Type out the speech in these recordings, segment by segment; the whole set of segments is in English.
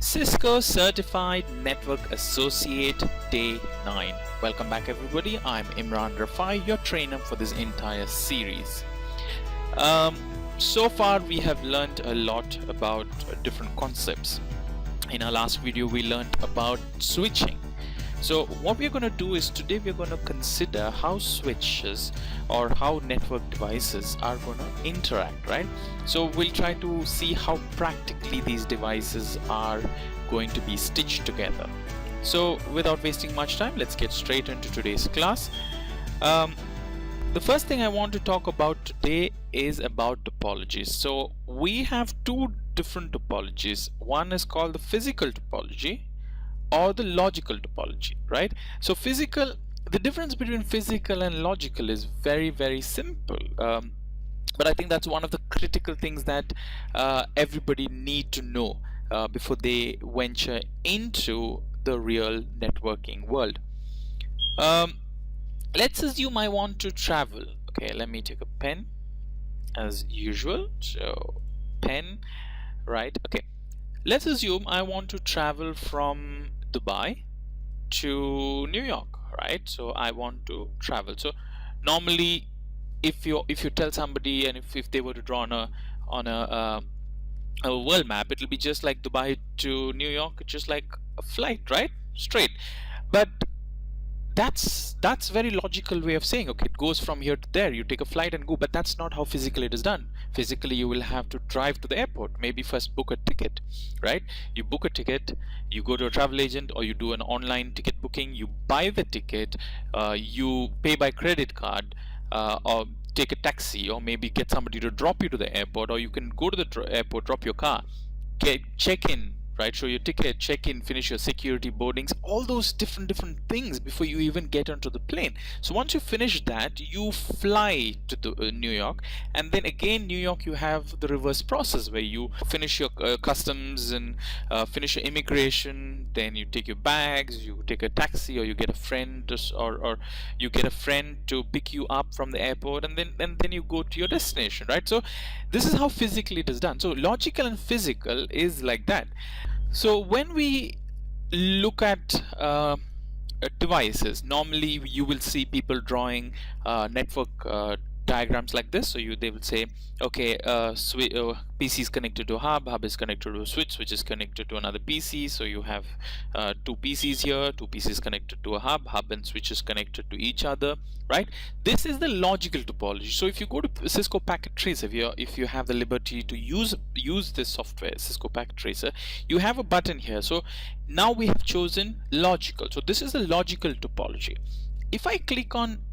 Cisco Certified Network Associate Day 9. Welcome back everybody. I'm Imran Rafai, your trainer for this entire series. So far we have learned a lot about different concepts. In our last video we learned about switching. So what we're going to do is today we're going to consider how switches or how network devices are going to interact, right? So we'll try to see how practically these devices are going to be stitched together. So without wasting much time, let's get straight into today's class. The first thing I want to talk about today is about topologies. So we have two different topologies. One is called the physical topology or the logical topology, right? So the difference between physical and logical is very simple, but I think that's one of the critical things that everybody need to know before they venture into the real networking world. Let's assume I want to travel. Okay, let me take a pen as usual. So pen, right? Okay, let's assume I want to travel from Dubai to New York, right? So I want to travel. So normally if you tell somebody, and if they were to draw on a world map, it'll be just like Dubai to New York. It's just like a flight, right? Straight. But that's very logical way of saying, okay, it goes from here to there, you take a flight and go. But that's not how physically it is done. Physically you will have to drive to the airport, maybe first book a ticket, right? You book a ticket, you go to a travel agent, or you do an online ticket booking, you buy the ticket, you pay by credit card, or take a taxi, or maybe get somebody to drop you to the airport, or you can go to the airport, drop your car, check in, right? Show your ticket, check in, finish your security boardings, all those different things before you even get onto the plane. So once you finish that, you fly to New York, and then again New York you have the reverse process where you finish your customs and finish your immigration, then you take your bags, you take a taxi, or you get a friend or you get a friend to pick you up from the airport, and then you go to your destination, right? So this is how physically it is done. So logical and physical is like that. So when we look at devices, normally you will see people drawing network diagrams like this. So they will say, okay, PC is connected to a hub is connected to a switch is connected to another PC. So you have two PCs here, two PCs connected to a hub and switch is connected to each other, right? This is the logical topology. So if you go to Cisco Packet Tracer, if you have the liberty to use this software, Cisco Packet Tracer, you have a button here. So now we have chosen logical. So this is the logical topology. If I click on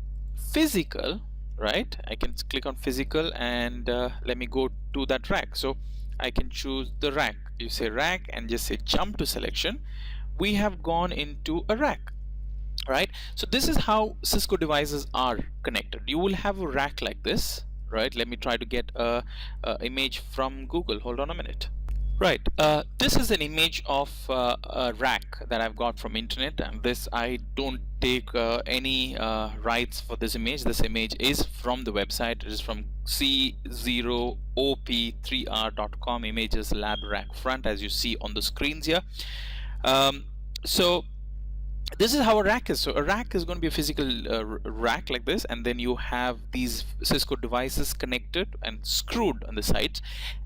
physical, right, I can click on physical, and let me go to that rack. So I can choose the rack. You say rack and just say jump to selection. We have gone into a rack, right? So this is how Cisco devices are connected. You will have a rack like this, right? Let me try to get a image from Google. Hold on a minute. Right, this is an image of a rack that I've got from internet, and this I don't take any rights for this image. This image is from the website. It is from C0op3r.com, images lab rack front, as you see on the screens here. So this is how a rack is. So a rack is going to be a physical rack like this, and then you have these Cisco devices connected and screwed on the sides,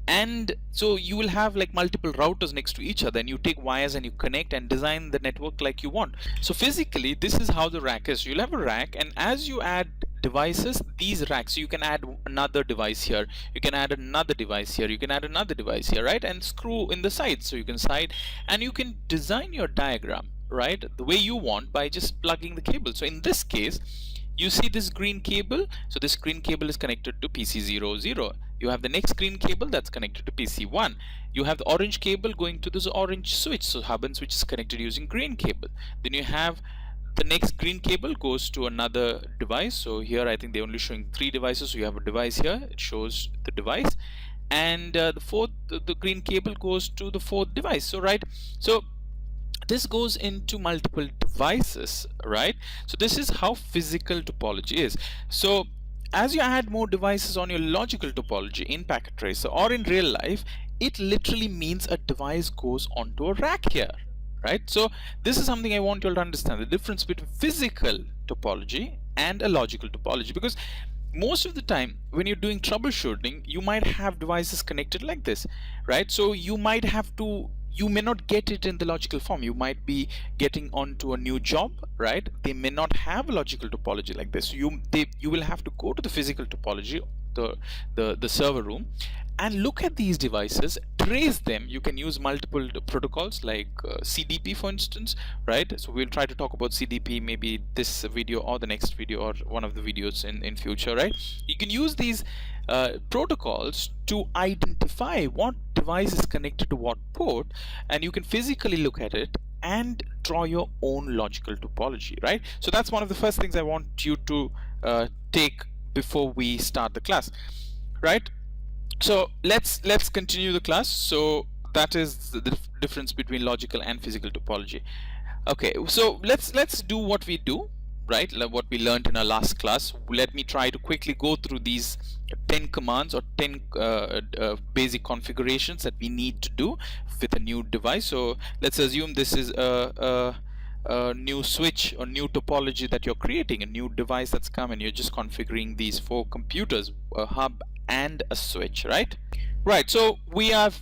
and so you will have like multiple routers next to each other, and you take wires and you connect and design the network like you want. So physically this is how the rack is. You'll have a rack, and as you add devices, these racks, so you can add another device here, you can add another device here, you can add another device here, right? And screw in the sides, so you can side, and you can design your diagram, right, the way you want by just plugging the cable. So in this case, you see this green cable. So this green cable is connected to PC00. You have the next green cable that's connected to PC1. You have the orange cable going to this orange switch. So hub and switch is connected using green cable. Then you have the next green cable goes to another device. So here I think they're only showing 3 devices. So you have a device here, it shows the device, and the green cable goes to the 4th device. So right, so this goes into multiple devices, right? So this is how physical topology is. So as you add more devices on your logical topology in Packet Tracer or in real life, it literally means a device goes onto a rack here, right? So this is something I want you all to understand, the difference between physical topology and a logical topology, because most of the time when you're doing troubleshooting, you might have devices connected like this, right? So you may not get it in the logical form. You might be getting onto a new job, right? They may not have a logical topology like this. You will have to go to the physical topology, the server room, and look at these devices, trace them. You can use multiple protocols like CDP, for instance, right? So we'll try to talk about CDP maybe this video or the next video or one of the videos in future, right? You can use these protocols to identify what device is connected to what port, and you can physically look at it and draw your own logical topology, right? So that's one of the first things I want you to take before we start the class, right? So let's continue the class. So that is the difference between logical and physical topology. Okay, so let's do what we do, right? What we learned in our last class. Let me try to quickly go through these 10 commands or 10 basic configurations that we need to do with a new device. So let's assume this is a new switch or new topology that you're creating, a new device that's come, and you're just configuring these 4 computers, a hub and a switch, right? Right, so we have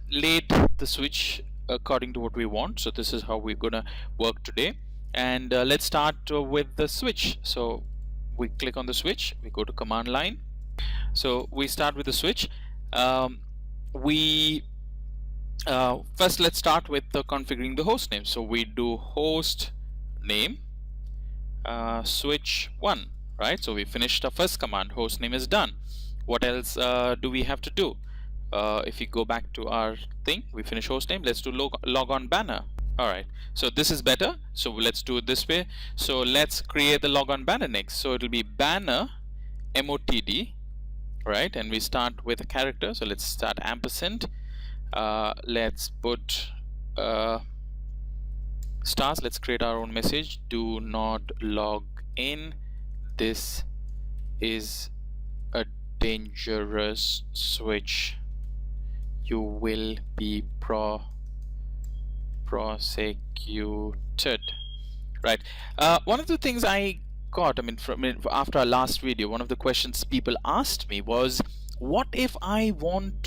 laid the switch according to what we want. So this is how we're gonna work today, and let's start with the switch. So we click on the switch, we go to command line. So we start with the switch. First let's start with configuring the host name. So we do host name switch 1, right? So we finished our first command, host name is done. What else do we have to do? If you go back to our thing, we finish host name, let's do log on banner. All right, so this is better, so let's do it this way. So let's create the log on banner next. So it'll be banner motd, right? And we start with a character, so let's start ampersand. Let's put stars. Let's create our own message. Do not log in, this is a dangerous switch, you will be prosecuted, right? One of the things I got, after our last video, one of the questions people asked me was, what if I want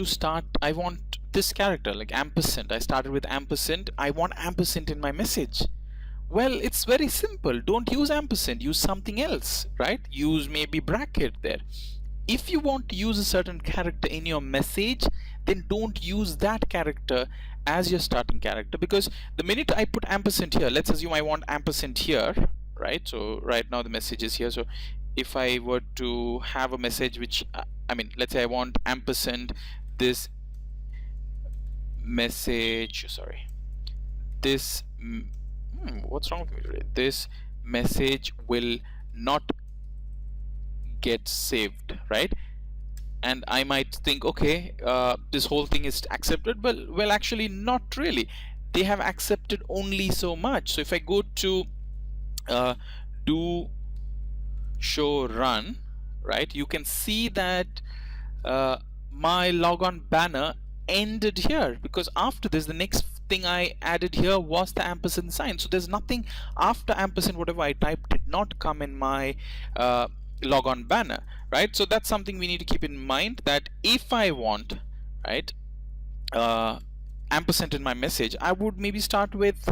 this character like ampersand, I started with ampersand, I want ampersand in my message. Well, it's very simple. Don't use ampersand, use something else, right? Use maybe bracket there. If you want to use a certain character in your message, then don't use that character as your starting character, because the minute I put ampersand here, let's assume I want ampersand here, right? So right now the message is here. So if I were to have a message which, let's say I want ampersand this message, this what's wrong with me today? This message will not get saved, right? And I might think, okay, this whole thing is accepted, but well, actually not really. They have accepted only so much. So if I go to do show run, right, you can see that my logon banner ended here, because after this the next thing I added here was the ampersand sign. So there's nothing after ampersand, whatever I typed did not come in my logon banner, right? So that's something we need to keep in mind, that if I want, right, ampersand in my message, I would maybe start with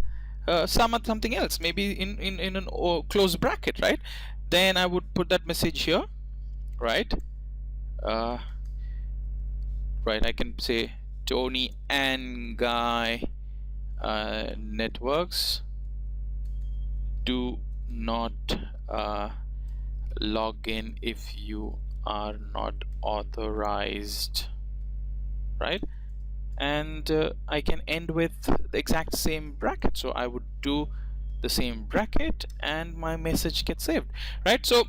something else, maybe in an close bracket, right? Then I would put that message here, right? Right, I can say Tony and Guy networks do not log in if you are not authorized, right? And I can end with the exact same bracket. So I would do the same bracket and my message gets saved, right? So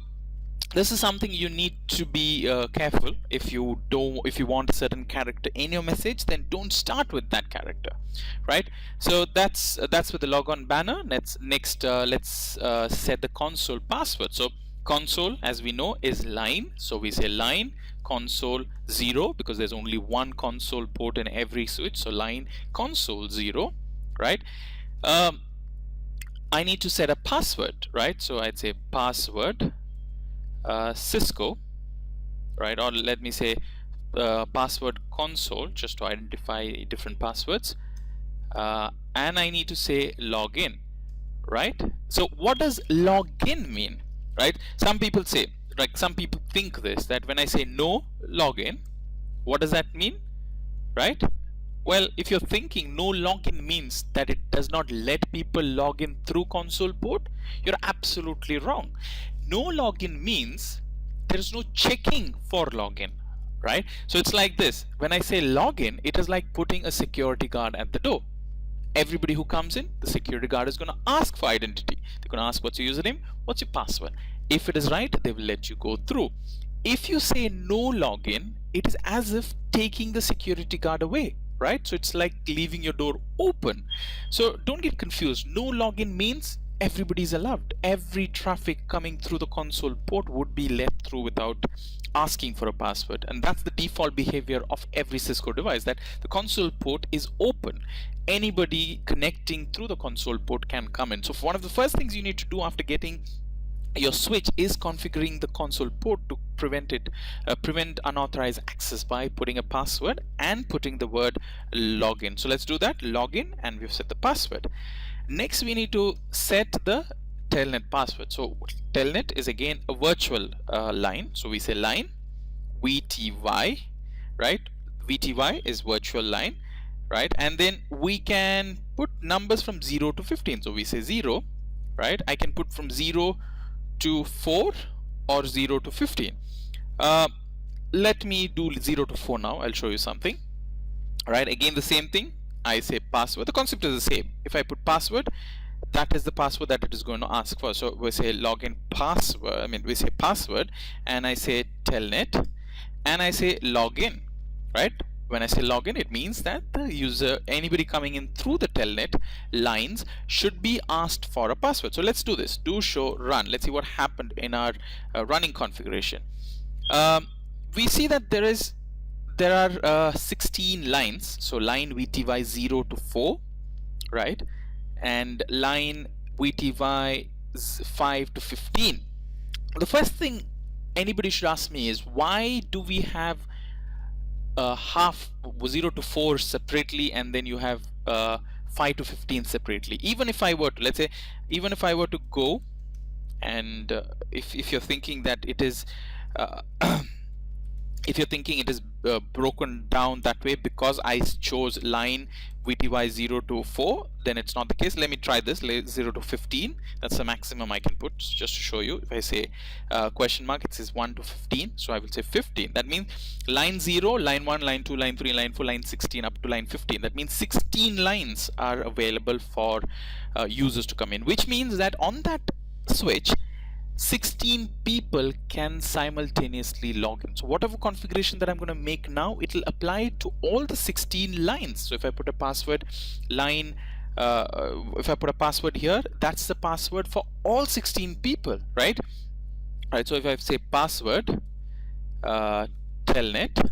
this is something you need to be careful. If you want a certain character in your message, then don't start with that character, right? So that's with the logon banner. Let's set the console password. So console, as we know, is line. So we say line console 0 because there's only one console port in every switch, so line console 0, right? I need to set a password, right? So I'd say password Cisco, right? Or let me say password console, just to identify different passwords, and I need to say login, right? So what does login mean, right? Some people say, like some people think this, that when I say no login, what does that mean, right? Well, if you're thinking no login means that it does not let people log in through console port, you're absolutely wrong. No login means there is no checking for login, right? So it's like this. When I say login, it is like putting a security guard at the door. Everybody who comes in, the security guard is going to ask for identity. They're going to ask what's your username, what's your password. If it is right, they will let you go through. If you say no login, it is as if taking the security guard away, right? So it's like leaving your door open. So don't get confused. No login means everybody is allowed. Every traffic coming through the console port would be let through without asking for a password, and that's the default behavior of every Cisco device, that the console port is open. Anybody connecting through the console port can come in. So one of the first things you need to do after getting your switch is configuring the console port to prevent unauthorized access by putting a password and putting the word login. So let's do that. Login, and we've set the password. Next, we need to set the telnet password. So telnet is again a virtual line. So we say line VTY, right? VTY is virtual line, right? And then we can put numbers from 0 to 15. So we say 0, right? I can put from 0 to 4 or 0 to 15. Let me do 0 to 4 now. I'll show you something. All right, again the same thing. I say password. The concept is the same. If I put password, that is the password that it is going to ask for. So we say login password, we say password, and I say telnet, and I say login, right? When I say login, it means that the user, anybody coming in through the telnet lines, should be asked for a password. So let's do this. Do show run. Let's see what happened in our running configuration. We see that there are 16 lines. So line VTY 0 to 4, right? And line VTY 5 to 15. The first thing anybody should ask me is, why do we have half 0 to 4 separately, and then you have 5 to 15 separately? Even if I were to, let's say, even if I were to go, and if you're thinking that it is if you're thinking it is broken down that way because I chose line VTY 0 to 4, then it's not the case. Let me try this. 0 to 15, that's the maximum I can put, just to show you. If I say question mark, it says 1 to 15, so I will say 15. That means line 0, line 1, line 2, line 3, line 4, line 16 up to line 15. That means 16 lines are available for users to come in, which means that on that switch 16 people can simultaneously log in. So whatever configuration that I'm going to make now, it will apply to all the 16 lines. So if I put a password line, if I put a password here, that's the password for all 16 people, right? Right. So if I say password telnet,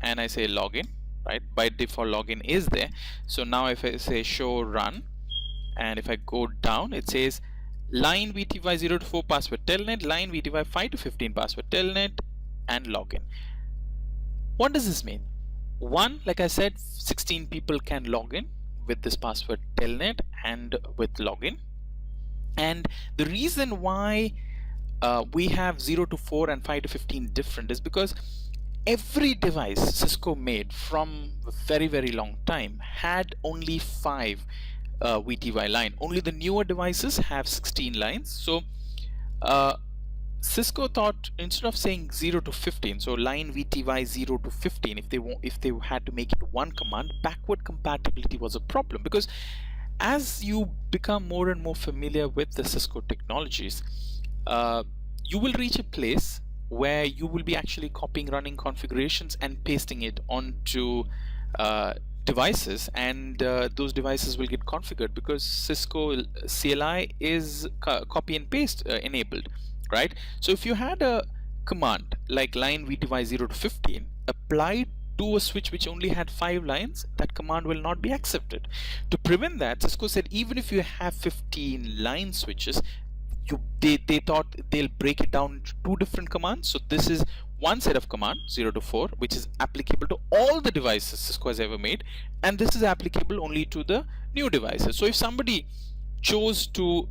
and I say login, right? By default login is there. So now if I say show run, and if I go down, it says line VTY 0 to 4 password telnet, line VTY 5 to 15 password telnet, and login. What does this mean? One, like I said, 16 people can log in with this password telnet and with login. And the reason why we have 0 to 4 and 5 to 15 different is because every device Cisco made from a very, very long time had only 5 VTY line. Only the newer devices have 16 lines. So Cisco thought, instead of saying 0 to 15, so line VTY 0 to 15, if they had to make it one command, backward compatibility was a problem, because as you become more and more familiar with the Cisco technologies, you will reach a place where you will be actually copying running configurations and pasting it onto devices, and those devices will get configured because Cisco CLI is copy and paste enabled, right? So if you had a command like line VTY 0 to 15 applied to a switch which only had 5 lines, that command will not be accepted. To prevent that, Cisco said even if you have 15 line switches, they thought they'll break it down into 2 different commands. So this is one set of command 0 to 4 which is applicable to all the devices Cisco has ever made, and this is applicable only to the new devices. So if somebody chose to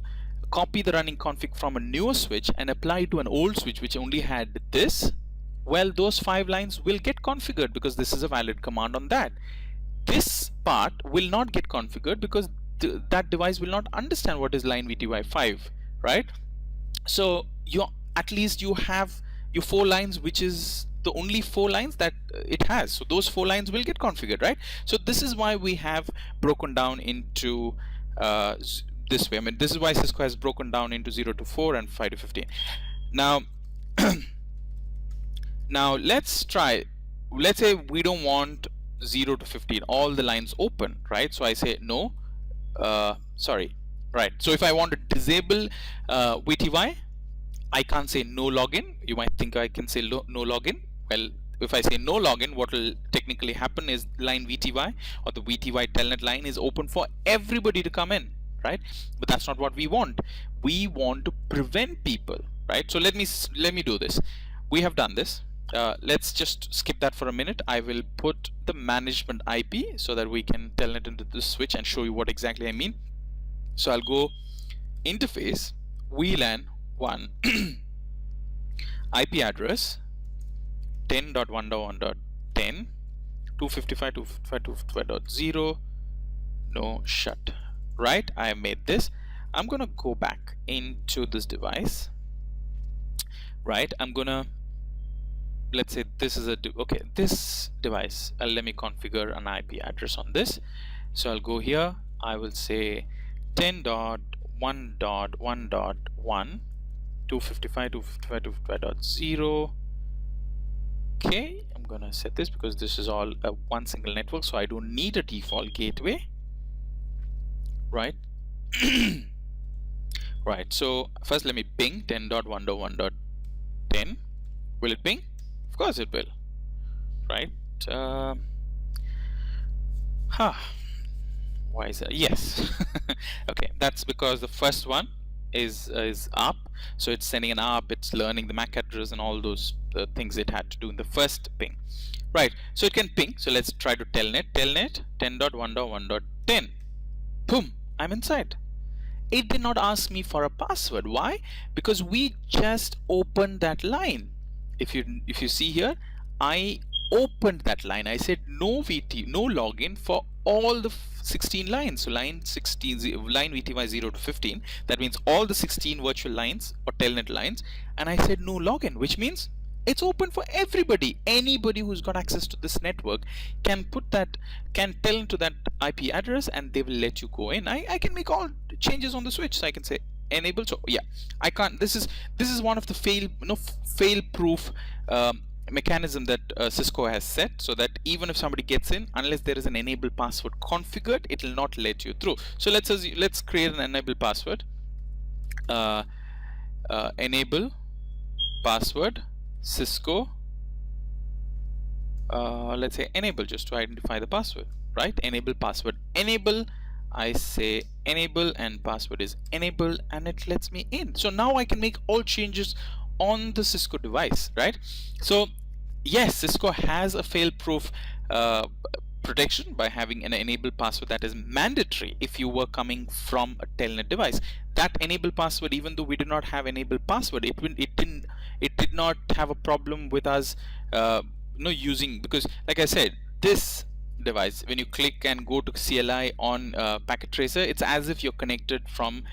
copy the running config from a newer switch and apply it to an old switch which only had this, well, those 5 lines will get configured because this is a valid command on that. This part will not get configured because that device will not understand what is line VTY 5, right? So at least you have your 4 lines, which is the only 4 lines that it has. So those 4 lines will get configured, right? So this is why we have broken down into this way. I mean, this is why Cisco has broken down into 0 to 4 and 5 to 15. Now, now let's try. Let's say we don't want 0 to 15, all the lines open, right? So I say no. Sorry, right? So if I want to disable VTY, I can't say no login. You might think I can say no login. Well, if I say no login, what will technically happen is line VTY or the VTY telnet line is open for everybody to come in, right? But that's not what we want. We want to prevent people, right? So let me do this. We have done this. Let's just skip that for a minute. I will put the management IP so that we can telnet into this switch and show you what exactly I mean. So I'll go interface VLAN 1 IP address 10.1.1.10 255.255.255.0 no shut, right? I have made this. I'm gonna go back into this device, right? I'm gonna, let's say this is this device, let me configure an IP address on this. So I'll go here, I will say 10.1.1.1 255.255.255.0. okay, I'm gonna set this because this is all one single network, so I don't need a default gateway, right? Right, so first let me ping 10.1.1.10. Will it ping? Of course it will, right? Why is that? Yes. Okay, that's because the first one is up, so it's sending an up, it's learning the MAC address and all those things it had to do in the first ping, right? So it can ping. So let's try to telnet 10.1.1.10. Boom, I'm inside. It did not ask me for a password. Why? Because we just opened that line. If you see here, I opened that line. I said no login for all the 16 lines. So line VTY 0 to 15, that means all the 16 virtual lines or telnet lines, and I said no login, which means it's open for everybody. Anybody who's got access to this network can tell into that IP address and they will let you go in. I can make all changes on the switch. So I can say enable. So yeah, I can't. This is one of the fail proof mechanism that Cisco has set, so that even if somebody gets in, unless there is an enable password configured, it will not let you through. So let's create an enable password. Enable password Cisco. Let's say enable, just to identify the password, right? Enable password enable. I say enable and password is enable, and it lets me in. So now I can make all changes on the Cisco device, right? So yes, Cisco has a fail-proof protection by having an enable password that is mandatory if you were coming from a telnet device. That enable password, even though we did not have enable password, it did not have a problem with us using, because like I said, this device, when you click and go to CLI on packet tracer, it's as if you're connected from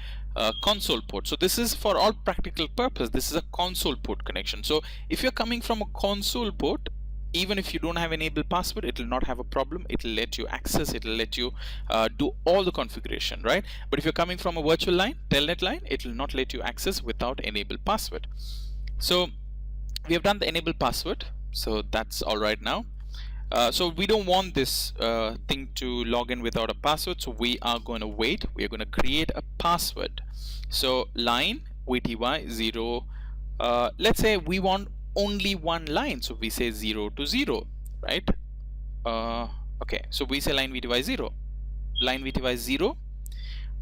console port. So this is for all practical purpose, this is a console port connection. So if you're coming from a console port, even if you don't have enable password, it will not have a problem. It will let you access, it will let you do all the configuration, right? But if you're coming from a virtual line, telnet line, it will not let you access without enable password. So we have done the enable password, so that's all right now. So we don't want this thing to log in without a password, so we are going to wait. We are going to create a password. So line VTY 0, let's say we want only one line, so we say 0 to 0, right? Okay, so we say line VTY 0. Line VTY 0,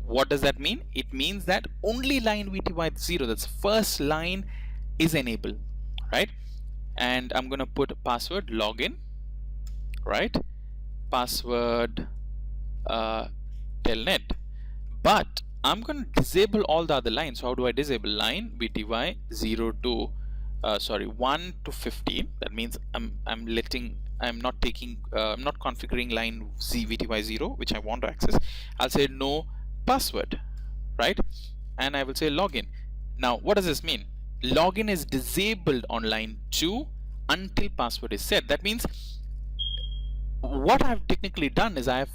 what does that mean? It means that only line VTY 0, that's first line, is enabled, right? And I'm gonna put a password login, right? Password telnet, but I'm going to disable all the other lines. So how do I disable? Line VTY 0 to 1 to 15. That means I'm not configuring line VTY 0, which I want to access. I'll say no password, right? And I will say login. Now what does this mean? Login is disabled on line 2 until password is set. That means what I've technically done is I've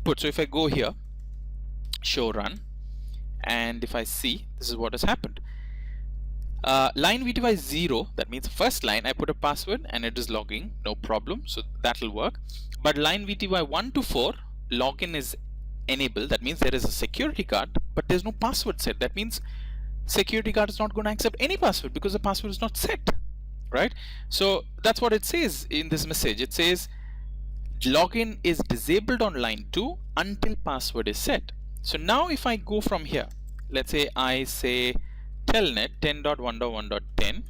put, so if I go here, show run, and if I see, this is what has happened. Line VTY 0, that means first line, I put a password and it is logging, no problem, so that will work. But line VTY 1 to 4, login is enabled, that means there is a security card, but there's no password set. That means security card is not going to accept any password because the password is not set, right? So that's what it says in this message. It says login is disabled on line 2 until password is set. So now if I go from here, let's say I say telnet 10.1.1.10,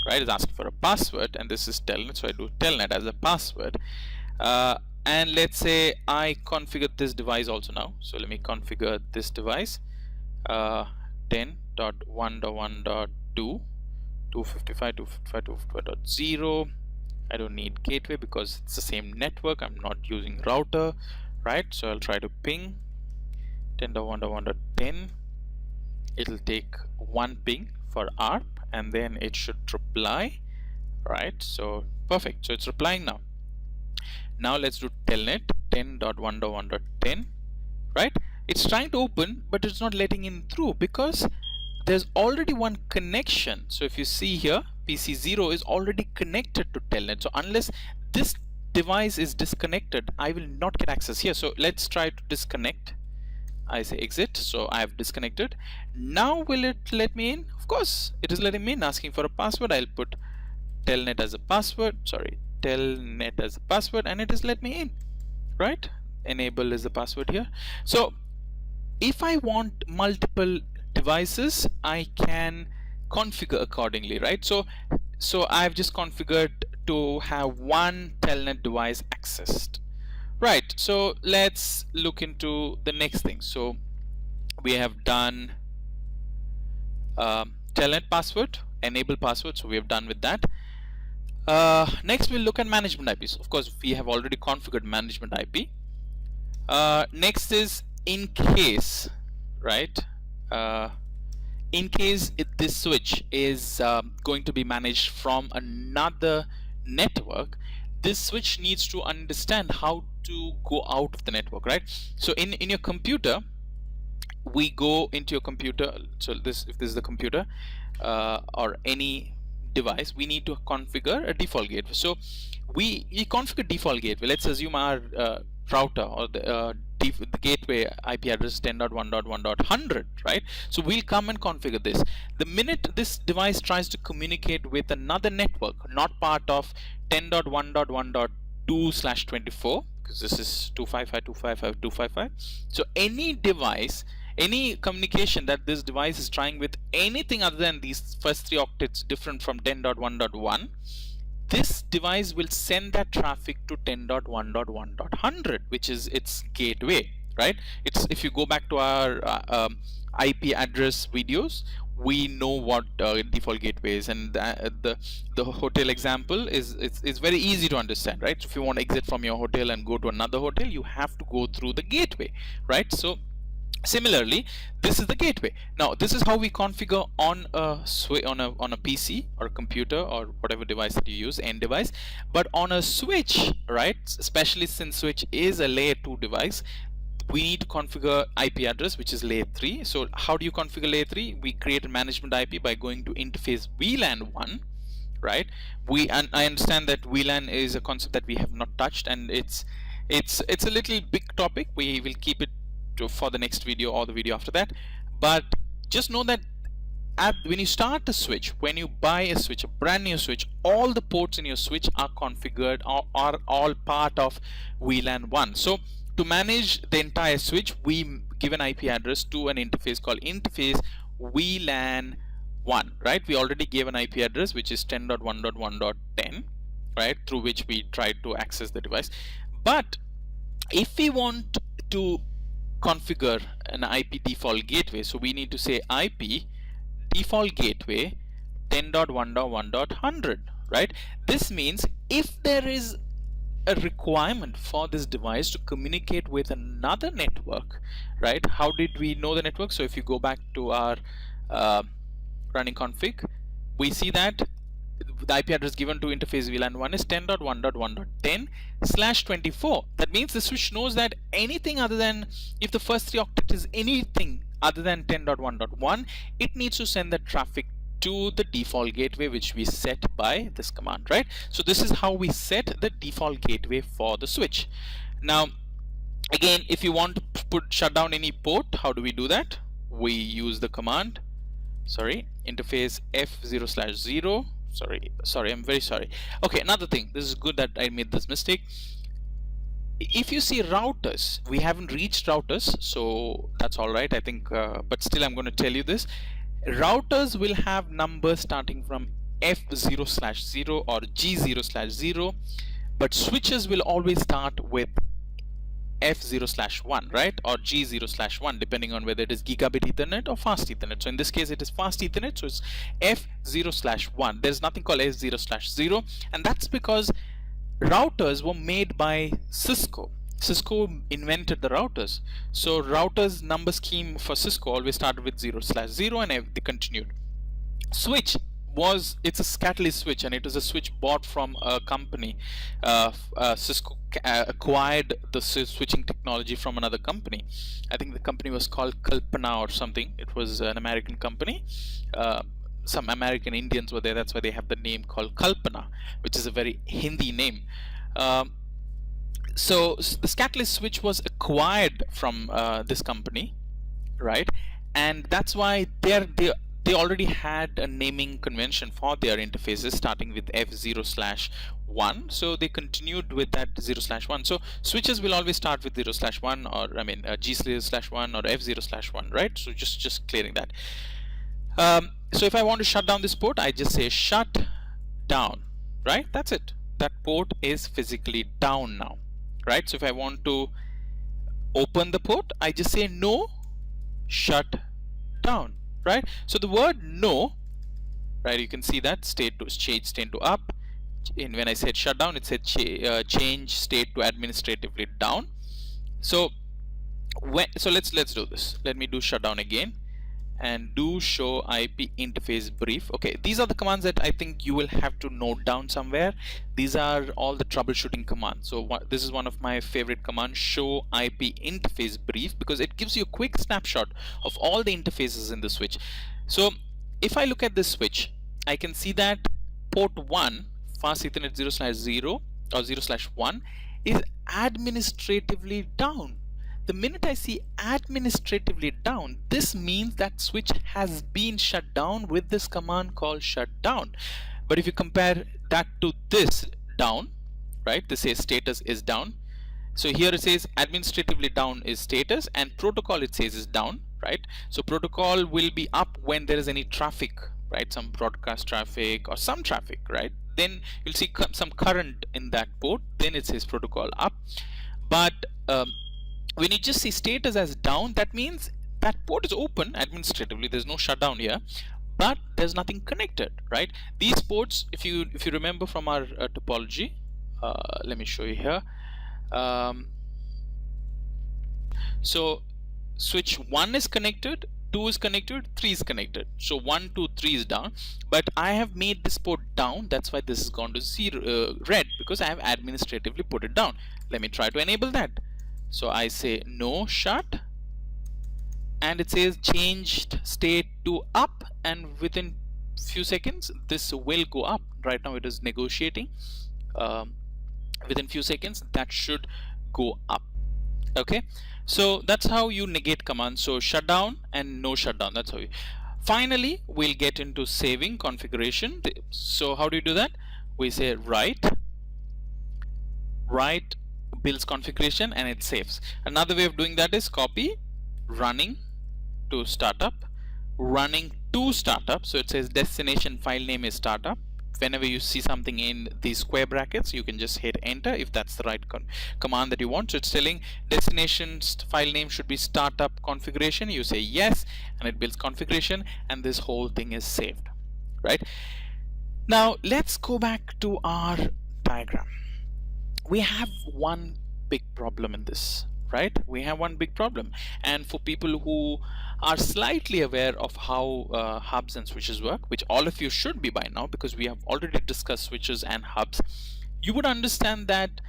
right? It's asking for a password, and this is telnet, so I do telnet as a password. And let's say I configure this device also now. So let me configure this device, 10.1.1.2, 255.255.255.0. I don't need gateway because it's the same network. I'm not using router, right? So I'll try to ping 10.1.1.10. It'll take one ping for ARP, and then it should reply, right? So perfect. So it's replying now. Now let's do telnet 10.1.1.10, right? It's trying to open, but it's not letting in through because there's already one connection. So if you see here, PC0 is already connected to telnet. So unless this device is disconnected, I will not get access here. So let's try to disconnect. I say exit. So I have disconnected. Now will it let me in? Of course, it is letting me in, asking for a password. I'll put telnet as a password. Sorry, telnet as a password, and it is let me in, right? Enable is the password here. So if I want multiple devices, I can configure accordingly, right? So I've just configured to have one telnet device accessed, right? So let's look into the next thing. So we have done telnet password, enable password, so we have done with that. Next we'll look at management IPs. Of course, we have already configured management IP. Next is in case, right? In case this switch is going to be managed from another network, this switch needs to understand how to go out of the network, right? So in your computer, we go into your computer. So if this is the computer or any device, we need to configure a default gateway. So we configure default gateway. Let's assume our router or the gateway IP address 10.1.1.100, right? So we'll come and configure this. The minute this device tries to communicate with another network not part of 10.1.1.2/24, because this is 255.255.255, so any device, any communication that this device is trying with anything other than these first 3 octets different from 10.1.1, this device will send that traffic to 10.1.1.100, which is its gateway, right? It's, if you go back to our IP address videos, we know what default gateway is, and the hotel example is it's very easy to understand, right? So if you want to exit from your hotel and go to another hotel, you have to go through the gateway, right? So similarly, this is the gateway. Now this is how we configure on a PC or a computer or whatever device that you use, end device. But on a switch, right, especially since switch is a layer 2 device, we need to configure IP address, which is layer 3. So how do you configure layer 3? We create a management IP by going to interface VLAN 1, right? And I understand that VLAN is a concept that we have not touched, and it's a little big topic. We will keep it for the next video or the video after that, but just know that when you start a switch, when you buy a switch, a brand new switch, all the ports in your switch are configured or are all part of VLAN 1. So to manage the entire switch, we give an IP address to an interface called interface VLAN 1, right? We already gave an IP address which is 10.1.1.10, right, through which we try to access the device. But if we want to configure an IP default gateway, so we need to say IP default gateway 10.1.1.100, right? This means if there is a requirement for this device to communicate with another network, right? How did we know the network? So if you go back to our running config, we see that the IP address given to interface VLAN 1 is 10.1.1.10/24. That means the switch knows that anything other than, if the first 3 octet is anything other than 10.1.1, it needs to send the traffic to the default gateway which we set by this command, right? So this is how we set the default gateway for the switch. Now again, if you want to shut down any port, how do we do that? We use the command, interface f0/0. Sorry, I'm very sorry. Okay, another thing, this is good that I made this mistake. If you see routers, we haven't reached routers, so that's all right, I think, but still I'm going to tell you this. Routers will have numbers starting from f0/0 or g0/0, but switches will always start with f0/1, right, or g0/1, depending on whether it is gigabit ethernet or fast ethernet. So in this case it is fast ethernet, so it's f0/1. There's nothing called f0/0, and that's because routers were made by Cisco. Cisco invented the routers, so routers number scheme for Cisco always started with 0/0 and they continued. Switch it's a catalyst switch, and it is a switch bought from a company. Cisco acquired the switching technology from another company. I think the company was called Kalpana or something. It was an American company. Some American Indians were there, that's why they have the name called Kalpana, which is a very Hindi name. So this catalyst switch was acquired from this company, right? And that's why they already had a naming convention for their interfaces starting with f0/1, so they continued with that 0/1. So switches will always start with 0/1, or g0/1 or f0/1, right? So just clearing that. So if I want to shut down this port, I just say shut down, right? That's it. That port is physically down now, right? So if I want to open the port, I just say no, shut down, right? So the word no, right, you can see that state to change state to up. And when I said shut down, it said change state to administratively down. So let's do this. Let me do shutdown again and do show IP interface brief. Okay, these are the commands that I think you will have to note down somewhere. These are all the troubleshooting commands. So this is one of my favorite commands, show IP interface brief, because it gives you a quick snapshot of all the interfaces in the switch. So if I look at this switch, I can see that port 1 fast ethernet 0/0 or 0/1 is administratively down. The minute I see administratively down, this means that switch has been shut down with this command called shutdown. But if you compare that to this down, right, this says status is down. So here it says administratively down is status, and protocol it says is down, right? So protocol will be up when there is any traffic, right, some broadcast traffic or some traffic, right? Then you'll see some current in that port, then it says protocol up. But when you just see status as down, that means that port is open administratively, there's no shutdown here, but there's nothing connected, right? These ports, if you remember from our topology, let me show you here. So switch 1 is connected, 2 is connected, 3 is connected. So 1, 2, 3 is down, but I have made this port down. That's why this has gone to red, because I have administratively put it down. Let me try to enable that. So I say no shut, and it says changed state to up, and within few seconds this will go up. Right now it is negotiating. Within few seconds that should go up. Okay, so that's how you negate commands. So shutdown and no shutdown, that's how you. Finally, we'll get into saving configuration. So how do you do that? We say write builds configuration and it saves. Another way of doing that is copy running to startup, running to startup. So it says destination file name is startup. Whenever you see something in these square brackets, you can just hit enter if that's the right command that you want. So it's telling destination file name should be startup configuration. You say yes, and it builds configuration, and this whole thing is saved, right? Now let's go back to our diagram. We have one big problem in this, right? We have one big problem, and for people who are slightly aware of how hubs and switches work, which all of you should be by now because we have already discussed switches and hubs, you would understand that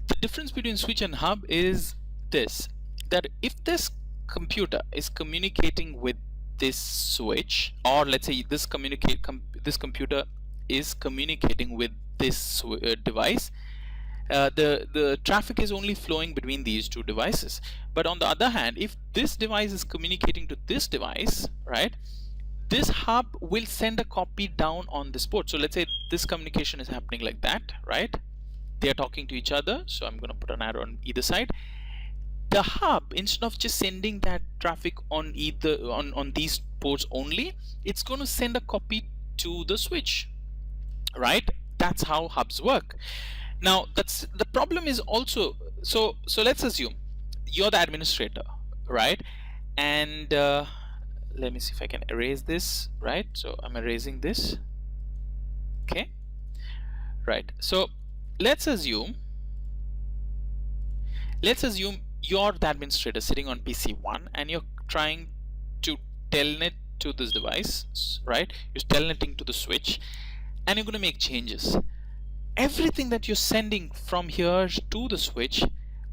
the difference between switch and hub is this, that if this computer is communicating with this switch, or let's say this computer is communicating with this device, the traffic is only flowing between these two devices. But on the other hand, if this device is communicating to this device, right, this hub will send a copy down on this port. So let's say this communication is happening like that, right? They are talking to each other, so I'm going to put an arrow on either side. The hub, instead of just sending that traffic on on these ports only, it's going to send a copy to the switch, right? That's how hubs work. Now that's the problem is also, so let's assume you're the administrator, right? And let me see if I can erase this, right? So I'm erasing this, okay, right? So let's assume you're the administrator sitting on PC1 and you're trying to telnet to this device, right? You're telnetting to the switch and you're going to make changes. Everything that you're sending from here to the switch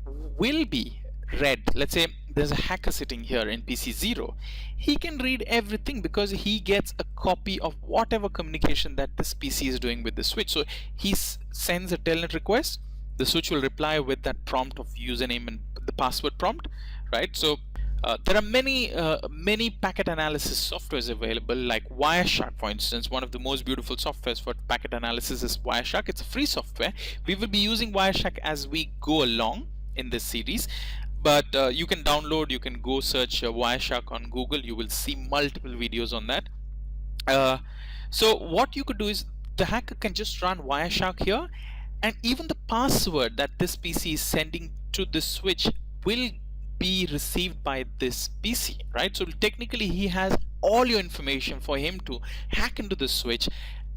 will be read. Let's say there's a hacker sitting here in PC0. He can read everything because he gets a copy of whatever communication that this PC is doing with the switch. So he sends a telnet request, the switch will reply with that prompt of username and the password prompt, right? So there are many packet analysis softwares available, like Wireshark, for instance. One of the most beautiful softwares for packet analysis is Wireshark. It's a free software. We will be using Wireshark as we go along in this series, but you can download, you can go search Wireshark on Google. You will see multiple videos on that. So what you could do is the hacker can just run Wireshark here, and even the password that this PC is sending to this switch will be received by this PC, right? So technically he has all your information for him to hack into the switch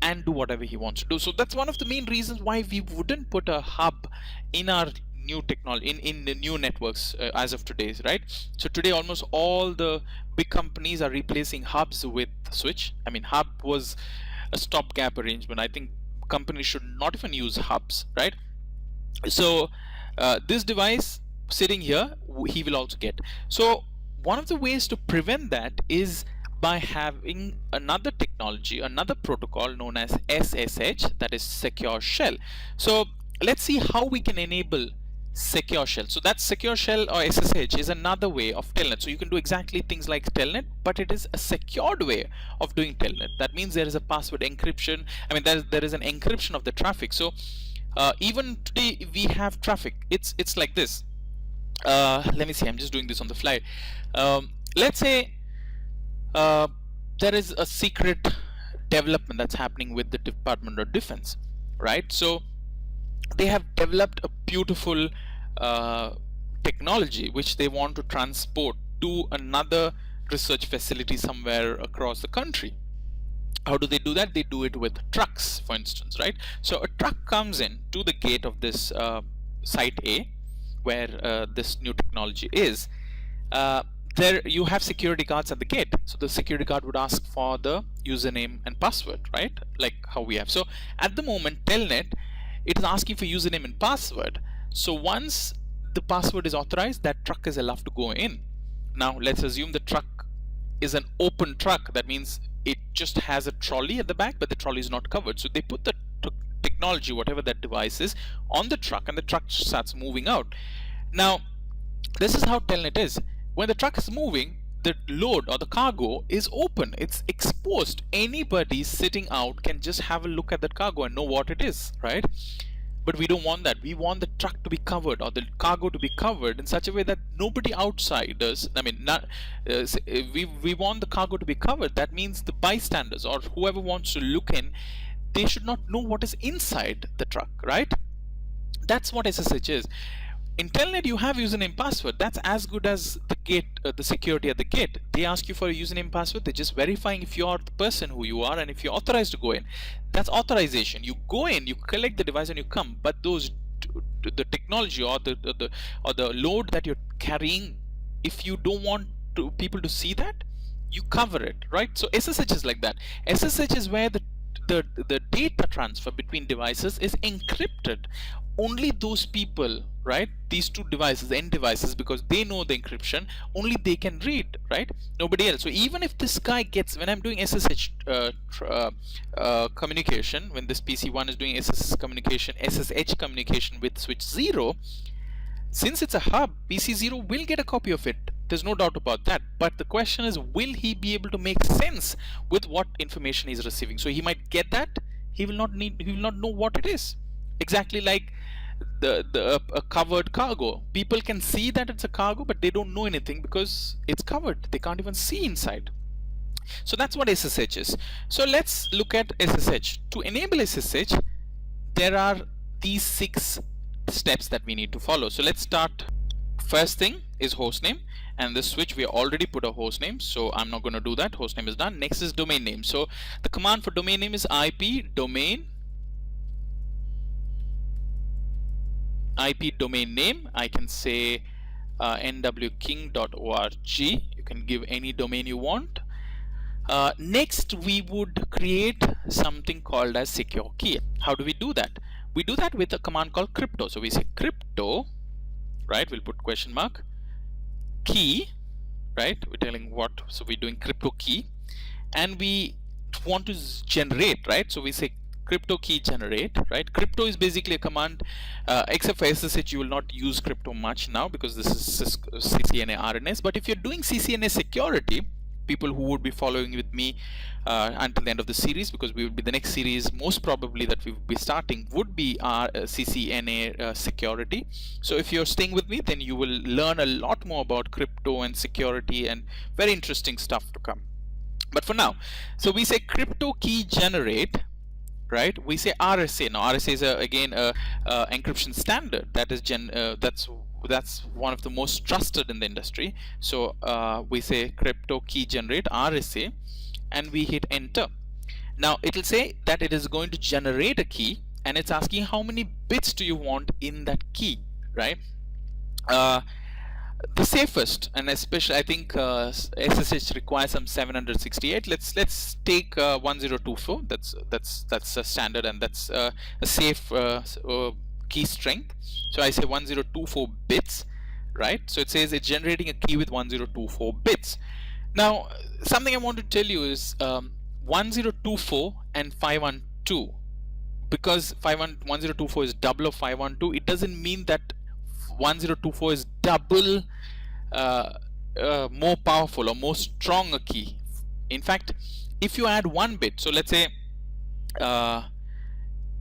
and do whatever he wants to do. So that's one of the main reasons why we wouldn't put a hub in our new technology, in the new networks as of today, right? So today almost all the big companies are replacing hubs with switch. I mean, hub was a stopgap arrangement. I think companies should not even use hubs, right? So this device sitting here, he will also get. So one of the ways to prevent that is by having another technology, another protocol known as SSH, that is secure shell. So let's see how we can enable secure shell. So that secure shell or SSH is another way of telnet. So you can do exactly things like telnet, but it is a secured way of doing telnet. That means there is a password encryption. I mean, there is an encryption of the traffic. So even today we have traffic. It's like this. Let me see, I'm just doing this on the fly. Let's say there is a secret development that's happening with the Department of Defense, right? So they have developed a beautiful technology which they want to transport to another research facility somewhere across the country. How do they do that? They do it with trucks, for instance, right? So a truck comes in to the gate of this site A, where this new technology is. There you have security guards at the gate. So the security guard would ask for the username and password, right? Like how we have. So at the moment, Telnet, it is asking for username and password. So once the password is authorized, that truck is allowed to go in. Now let's assume the truck is an open truck. That means it just has a trolley at the back, but the trolley is not covered. So they put the technology, whatever that device is, on the truck, and the truck starts moving out. Now this is how Telnet is. When the truck is moving, the load or the cargo is open, it's exposed. Anybody sitting out can just have a look at that cargo and know what it is, right? But we don't want that. We want the truck to be covered or the cargo to be covered in such a way that nobody outsiders, I mean, we want the cargo to be covered. That means the bystanders or whoever wants to look in, they should not know what is inside the truck, right? That's what SSH is. In Telnet, you have username password. That's as good as the gate, the security at the gate. They ask you for a username password. They're just verifying if you're the person who you are and if you're authorized to go in. That's authorization. You go in, you collect the device, and you come. But those, the technology or the load that you're carrying, if you don't want people to see that, you cover it, right? So SSH is like that. SSH is where the data transfer between devices is encrypted. Only those people, right, these two devices, end devices, because they know the encryption, only they can read, right? Nobody else. So even if this guy gets, when I'm doing SSH communication, when this PC1 is doing SSH communication with switch 0, since it's a hub, PC0 will get a copy of it. There's no doubt about that. But the question is, will he be able to make sense with what information he's receiving? So he might get that, he will not know what it is. Exactly like a covered cargo. People can see that it's a cargo, but they don't know anything because it's covered. They can't even see inside. So that's what SSH is. So let's look at SSH. To enable SSH, there are these 6 steps that we need to follow. So let's start. First thing is hostname, and this switch we already put a hostname, so I'm not going to do that. Hostname is done. Next is domain name. So the command for domain name is IP domain name. I can say nwking.org. You can give any domain you want. Next, we would create something called as secure key. How do we do that? We do that with a command called crypto. So we say crypto, right? We'll put question mark key, right? We're telling what, so we're doing crypto key, and we want to generate, right? So we say crypto key generate, right? Crypto is basically a command, except for SSH, you will not use crypto much now because this is Cisco, CCNA RNS. But if you're doing CCNA security, people who would be following with me until the end of the series, because we will be the next series most probably that we will be starting would be our CCNA security. So if you're staying with me, then you will learn a lot more about crypto and security and very interesting stuff to come. But for now, so we say crypto key generate, right? We say RSA. Now RSA is again a encryption standard that is that's one of the most trusted in the industry. So we say crypto key generate RSA, and we hit enter. Now it will say that it is going to generate a key, and it's asking how many bits do you want in that key, right? The safest, and especially I think SSH requires some 768. Let's take 1024. That's a standard, and that's a safe key strength. So I say 1024 bits, right? So it says it's generating a key with 1024 bits. Now something I want to tell you is 1024 and 512, because 1024 is double of 512, it doesn't mean that 1024 is double more powerful or more strong a key. In fact, if you add 1 bit, so let's say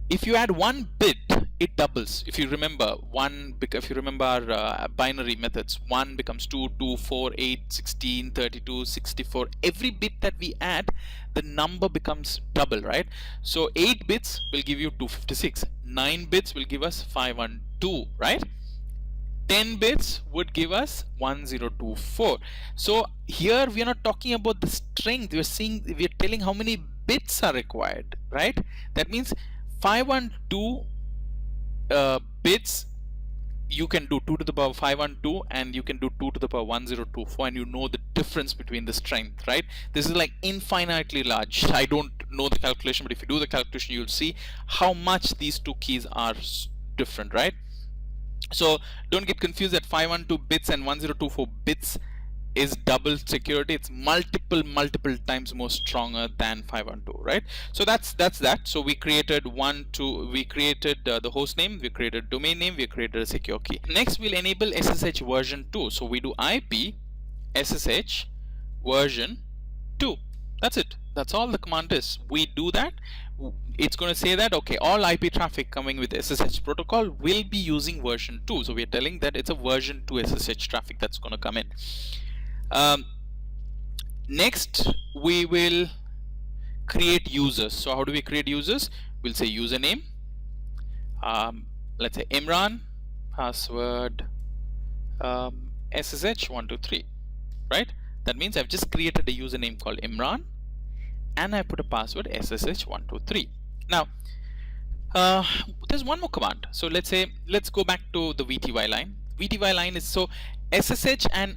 if you add 1 bit, it doubles. If you remember our binary methods, 1 becomes 2, 2, 4, 8, 16, 32, 64. Every bit that we add, the number becomes double, right? So 8 bits will give you 256. 9 bits will give us 512, right? 10 bits would give us 1024. So here we are not talking about the strength. We are telling how many bits are required, right? That means 512 bits, you can do 2 to the power 512, and you can do 2 to the power 1024, and you know the difference between the strength, right? This is like infinitely large. I don't know the calculation, but if you do the calculation, you'll see how much these two keys are different, right? So don't get confused that 512 bits and 1024 bits is double security. It's multiple times more stronger than 512, right? So that's that. So we created we created the host name, we created domain name, we created a secure key. Next we'll enable SSH version 2. So we do IP SSH version 2. That's it. That's all the command is. We do that, it's going to say that okay, all IP traffic coming with SSH protocol will be using version 2. So we're telling that it's a version 2 SSH traffic that's going to come in. Next we will create users. So how do we create users? We'll say username, let's say Imran, password SSH123, right? That means I've just created a username called Imran and I put a password SSH123. Now there's one more command. So let's go back to the VTY line. VTY line is, so SSH and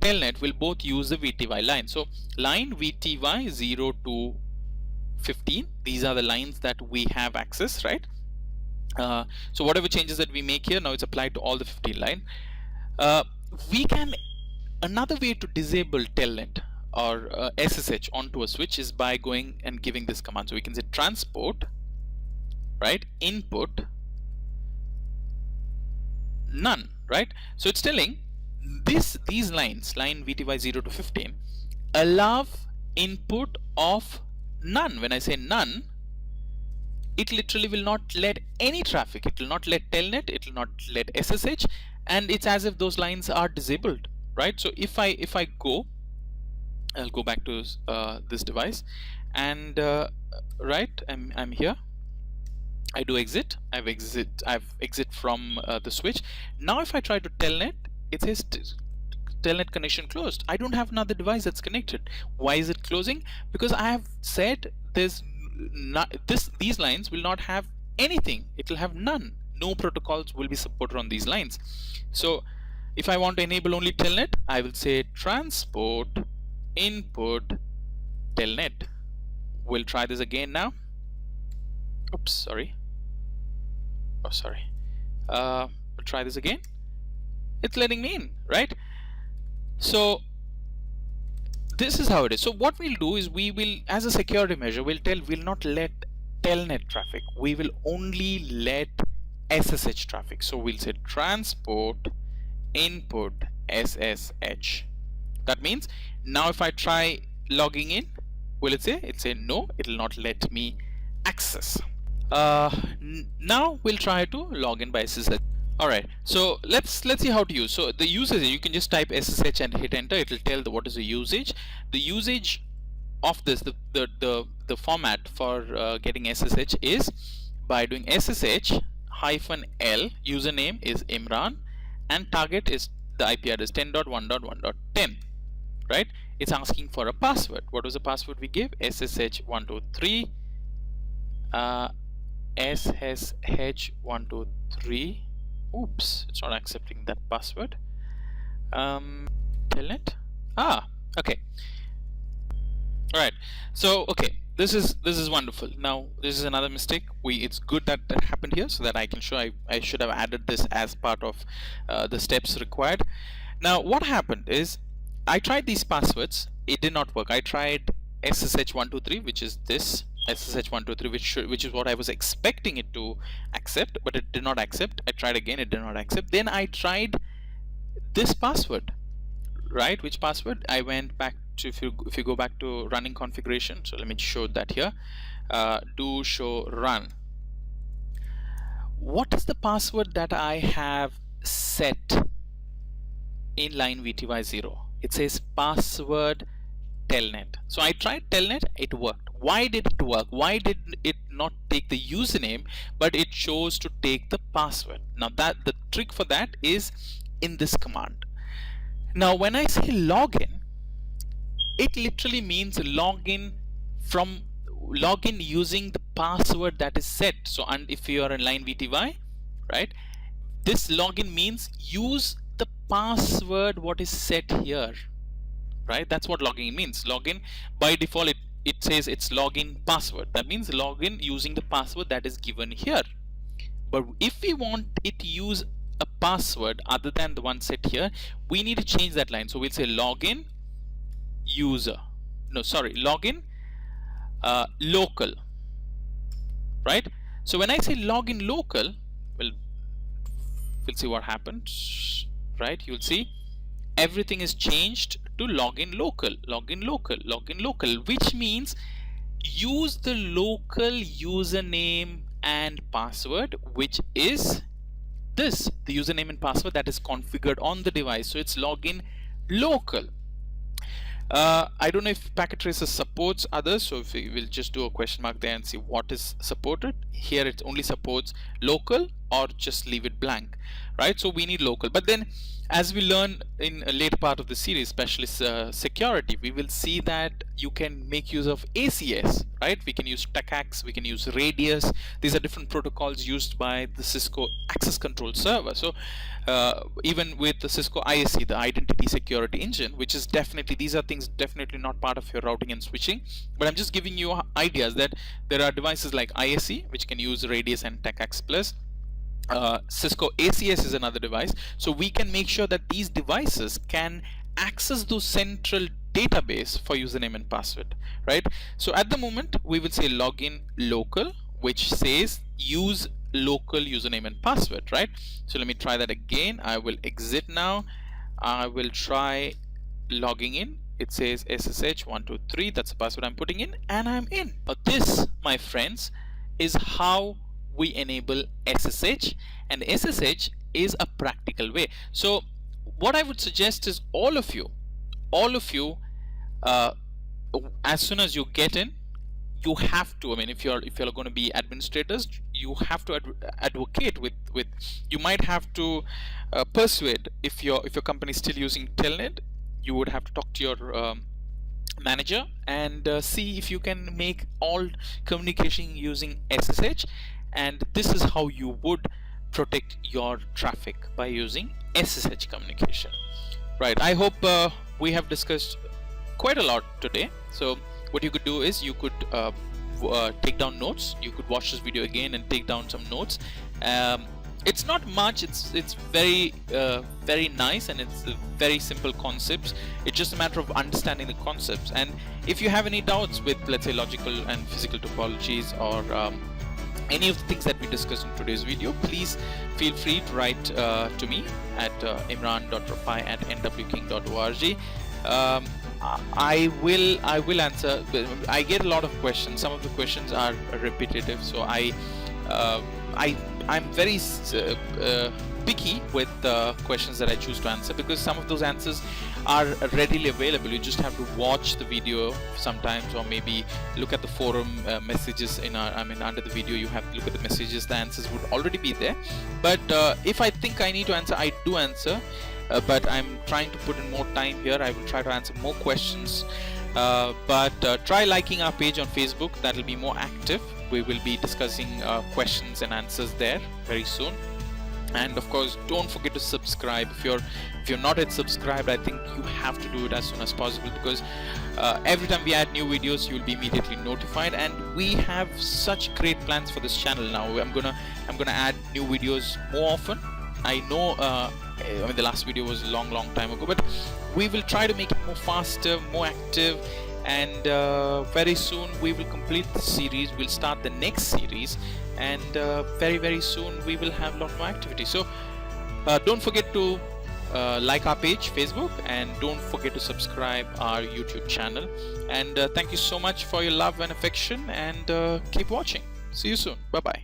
telnet will both use the VTY line. So line VTY 0 to 15, these are the lines that we have access, right? So whatever changes that we make here, now it's applied to all the 15 line. We can, another way to disable telnet or SSH onto a switch is by going and giving this command. So we can say transport, right, input none, right? So it's telling these lines, line VTY 0 to 15, allow input of none. When I say none, it literally will not let any traffic. It will not let telnet, it will not let SSH, and it's as if those lines are disabled, right? So if I go, I'll go back to this device, and right, I'm here. I do exit. I've exit from the switch. Now if I try to telnet, it says telnet connection closed. I don't have another device that's connected. Why is it closing? Because I have said there's not, these lines will not have anything. It will have none. No protocols will be supported on these lines. So if I want to enable only telnet, I will say transport input telnet. We'll try this again now. Oops, sorry. Oh, sorry. We'll try this again. It's letting me in, right? So this is how it is. So what we'll do is we will, as a security measure, we'll not let telnet traffic. We will only let SSH traffic. So we'll say transport input SSH. That means now if I try logging in, will it say? It say no, it will not let me access. Now we'll try to log in by SSH. Alright, so let's see how to use. So the usage, you can just type SSH and hit enter. It will tell what is the usage. The usage of this, the format for getting SSH is by doing SSH -L, username is Imran, and target is the IP address 10.1.1.10, right? It's asking for a password. What was the password we gave? SSH123 SSH123. Oops, it's not accepting that password. Telnet. Okay. All right. So okay, this is wonderful. Now this is another mistake. It's good that happened here, so that I can show. I should have added this as part of the steps required. Now what happened is I tried these passwords. It did not work. I tried SSH123, which is this. SSH123, which is what I was expecting it to accept, but it did not accept. I tried again, it did not accept. Then I tried this password, right? Which password? I went back to, if you go back to running configuration, so let me show that here. Do show run. What is the password that I have set in line VTY 0? It says password telnet. So I tried telnet, it worked. Why did it work? Why did it not take the username, but it chose to take the password? Now that the trick for that is in this command. Now when I say login, it literally means login using the password that is set. So, and if you are in line VTY, right, this login means use the password what is set here, right? That's what login means. Login, by default, it says it's login password. That means login using the password that is given here. But if we want it to use a password other than the one set here, we need to change that line. So we'll say login user. No, sorry, login local, right? So when I say login local, we'll see what happens, right? You'll see everything is changed to login local, login local, login local, which means use the local username and password, which is this, the username and password that is configured on the device. So it's login local. I don't know if packet tracer supports others, so if we will just do a question mark there and see what is supported. Here it only supports local, or just leave it blank, right? So we need local. But then as we learn in a later part of the series, especially security, we will see that you can make use of ACS, right? We can use TACACS, we can use Radius. These are different protocols used by the Cisco access control server. So even with the Cisco ISE, the identity security engine, which is definitely, these are things definitely not part of your routing and switching, but I'm just giving you ideas that there are devices like ISE which can use Radius and TACACS plus. Cisco ACS is another device, so we can make sure that these devices can access the central database for username and password, right? So at the moment we will say login local, which says use local username and password, right? So let me try that again. I will exit now. I will try logging in. It says SSH123, that's the password I'm putting in, and I'm in. This, my friends, is how we enable SSH, and SSH is a practical way. So what I would suggest is all of you, as soon as you get in, you have to, I mean, if you're going to be administrators, you have to advocate with you might have to persuade, if your company is still using Telnet, you would have to talk to your manager and see if you can make all communication using SSH, and this is how you would protect your traffic, by using SSH communication, right? I hope we have discussed quite a lot today. So what you could do is you could take down notes. You could watch this video again and take down some notes. It's not much, it's very very nice, and it's very simple concepts. It's just a matter of understanding the concepts. And if you have any doubts with, let's say, logical and physical topologies, or any of the things that we discussed in today's video, please feel free to write to me at imran.rafai@nwking.org. I will answer. I get a lot of questions. Some of the questions are repetitive, so I'm very picky with the questions that I choose to answer, because some of those answers are readily available. You just have to watch the video sometimes, or maybe look at the forum messages in our, under the video you have to look at the messages. The answers would already be there. But if I think I need to answer, I do answer. But I'm trying to put in more time here. I will try to answer more questions. But try liking our page on Facebook. That will be more active. We will be discussing questions and answers there very soon. And of course, don't forget to subscribe. If you're not yet subscribed, I think you have to do it as soon as possible, because every time we add new videos, you will be immediately notified. And we have such great plans for this channel now. I'm gonna add new videos more often. I know the last video was a long time ago, but we will try to make it more faster, more active, and very soon we will complete the series. We'll start the next series, and very soon we will have a lot more activity. So don't forget to like our page Facebook, and don't forget to subscribe our YouTube channel. And thank you so much for your love and affection, and keep watching. See you soon. Bye bye.